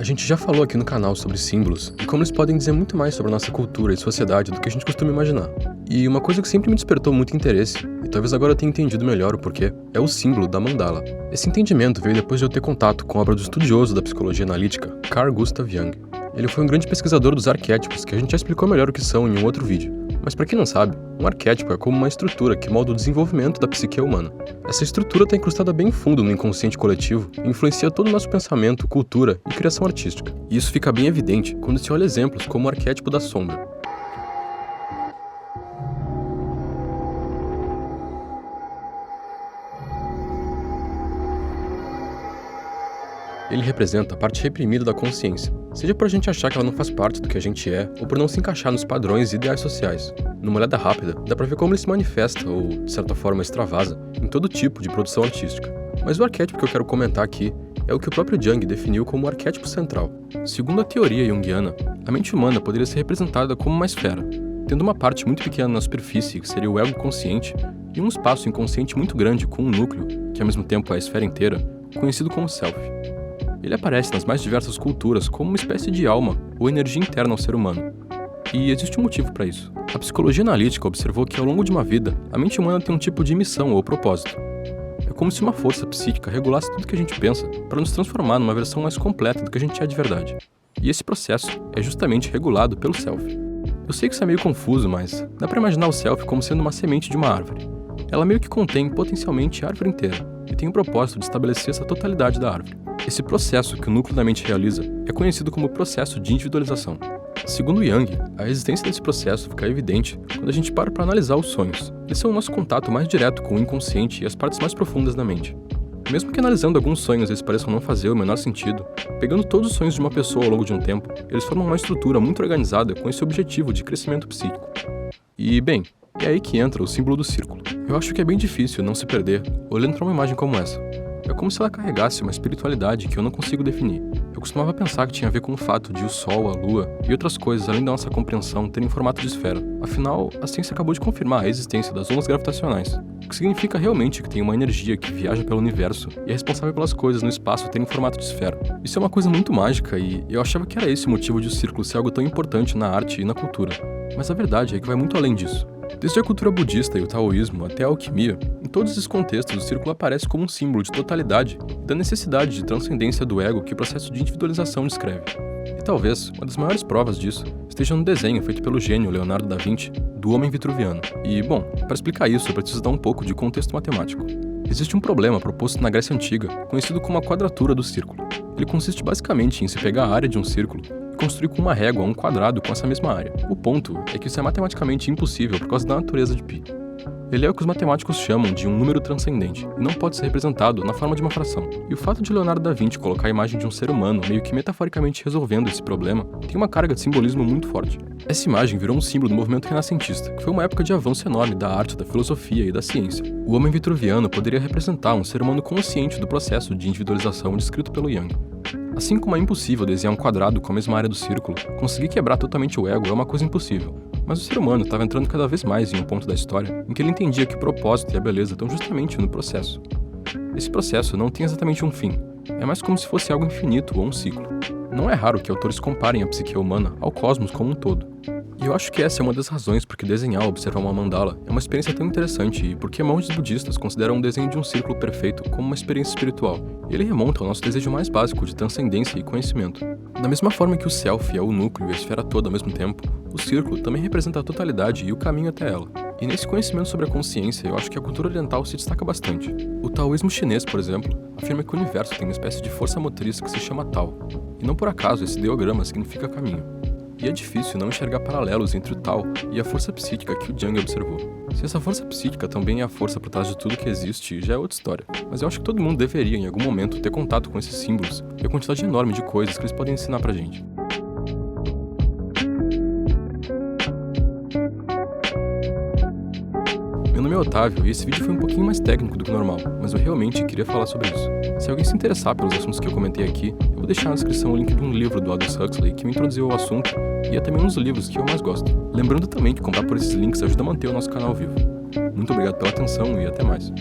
gente já falou aqui no canal sobre símbolos e como eles podem dizer muito mais sobre a nossa cultura e sociedade do que a gente costuma imaginar. E uma coisa que sempre me despertou muito interesse, e talvez agora eu tenha entendido melhor o porquê, é o símbolo da mandala. Esse entendimento veio depois de eu ter contato com a obra do estudioso da psicologia analítica, Carl Gustav Jung. Ele foi um grande pesquisador dos arquétipos, que a gente já explicou melhor o que são em um outro vídeo. Mas para quem não sabe, um arquétipo é como uma estrutura que molda o desenvolvimento da psique humana. Essa estrutura está incrustada bem fundo no inconsciente coletivo e influencia todo o nosso pensamento, cultura e criação artística. E isso fica bem evidente quando se olha exemplos como o arquétipo da sombra. Ele representa a parte reprimida da consciência, seja por a gente achar que ela não faz parte do que a gente é, ou por não se encaixar nos padrões e ideais sociais. Numa olhada rápida, dá pra ver como ele se manifesta, ou, de certa forma, extravasa, em todo tipo de produção artística. Mas o arquétipo que eu quero comentar aqui é o que o próprio Jung definiu como o arquétipo central. Segundo a teoria junguiana, a mente humana poderia ser representada como uma esfera, tendo uma parte muito pequena na superfície, que seria o ego consciente, e um espaço inconsciente muito grande com um núcleo, que ao mesmo tempo é a esfera inteira, conhecido como self. Ele aparece nas mais diversas culturas como uma espécie de alma ou energia interna ao ser humano. E existe um motivo para isso. A psicologia analítica observou que ao longo de uma vida, a mente humana tem um tipo de missão ou propósito. É como se uma força psíquica regulasse tudo que a gente pensa para nos transformar numa versão mais completa do que a gente é de verdade. E esse processo é justamente regulado pelo self. Eu sei que isso é meio confuso, mas dá para imaginar o self como sendo uma semente de uma árvore. Ela meio que contém potencialmente a árvore inteira e tem o propósito de estabelecer essa totalidade da árvore. Esse processo que o núcleo da mente realiza é conhecido como processo de individualização. Segundo Jung, a existência desse processo fica evidente quando a gente para analisar os sonhos. Eles são o nosso contato mais direto com o inconsciente e as partes mais profundas da mente. Mesmo que analisando alguns sonhos eles pareçam não fazer o menor sentido, pegando todos os sonhos de uma pessoa ao longo de um tempo, eles formam uma estrutura muito organizada com esse objetivo de crescimento psíquico. E, bem, é aí que entra o símbolo do círculo. Eu acho que é bem difícil não se perder olhando para uma imagem como essa. É como se ela carregasse uma espiritualidade que eu não consigo definir. Eu costumava pensar que tinha a ver com o fato de o Sol, a Lua e outras coisas além da nossa compreensão terem formato de esfera. Afinal, a ciência acabou de confirmar a existência das ondas gravitacionais, o que significa realmente que tem uma energia que viaja pelo universo e é responsável pelas coisas no espaço terem formato de esfera. Isso é uma coisa muito mágica e eu achava que era esse o motivo de o círculo ser algo tão importante na arte e na cultura. Mas a verdade é que vai muito além disso. Desde a cultura budista e o taoísmo até a alquimia, em todos esses contextos o círculo aparece como um símbolo de totalidade e da necessidade de transcendência do ego que o processo de individualização descreve. E talvez uma das maiores provas disso esteja no desenho feito pelo gênio Leonardo da Vinci do Homem Vitruviano. E, bom, para explicar isso eu preciso dar um pouco de contexto matemático. Existe um problema proposto na Grécia Antiga, conhecido como a quadratura do círculo. Ele consiste basicamente em se pegar a área de um círculo e construir com uma régua um quadrado com essa mesma área. O ponto é que isso é matematicamente impossível por causa da natureza de π. Ele é o que os matemáticos chamam de um número transcendente, e não pode ser representado na forma de uma fração. E o fato de Leonardo da Vinci colocar a imagem de um ser humano meio que metaforicamente resolvendo esse problema tem uma carga de simbolismo muito forte. Essa imagem virou um símbolo do movimento renascentista, que foi uma época de avanço enorme da arte, da filosofia e da ciência. O Homem Vitruviano poderia representar um ser humano consciente do processo de individualização descrito pelo Jung. Assim como é impossível desenhar um quadrado com a mesma área do círculo, conseguir quebrar totalmente o ego é uma coisa impossível. Mas o ser humano estava entrando cada vez mais em um ponto da história em que ele entendia que o propósito e a beleza estão justamente no processo. Esse processo não tem exatamente um fim, é mais como se fosse algo infinito ou um ciclo. Não é raro que autores comparem a psique humana ao cosmos como um todo. E eu acho que essa é uma das razões por que desenhar ou observar uma mandala é uma experiência tão interessante e porque monges budistas consideram o desenho de um círculo perfeito como uma experiência espiritual. E ele remonta ao nosso desejo mais básico de transcendência e conhecimento. Da mesma forma que o self é o núcleo e a esfera toda ao mesmo tempo, o círculo também representa a totalidade e o caminho até ela. E nesse conhecimento sobre a consciência, eu acho que a cultura oriental se destaca bastante. O taoísmo chinês, por exemplo, afirma que o universo tem uma espécie de força motriz que se chama Tao. E não por acaso esse ideograma significa caminho. E é difícil não enxergar paralelos entre o Tao e a força psíquica que o Jung observou. Se essa força psíquica também é a força por trás de tudo que existe, já é outra história. Mas eu acho que todo mundo deveria, em algum momento, ter contato com esses símbolos e a quantidade enorme de coisas que eles podem ensinar pra gente. Meu nome é Otávio e esse vídeo foi um pouquinho mais técnico do que o normal, mas eu realmente queria falar sobre isso. Se alguém se interessar pelos assuntos que eu comentei aqui, eu vou deixar na descrição o link de um livro do Aldous Huxley que me introduziu ao assunto e é também um dos livros que eu mais gosto. Lembrando também que comprar por esses links ajuda a manter o nosso canal vivo. Muito obrigado pela atenção e até mais.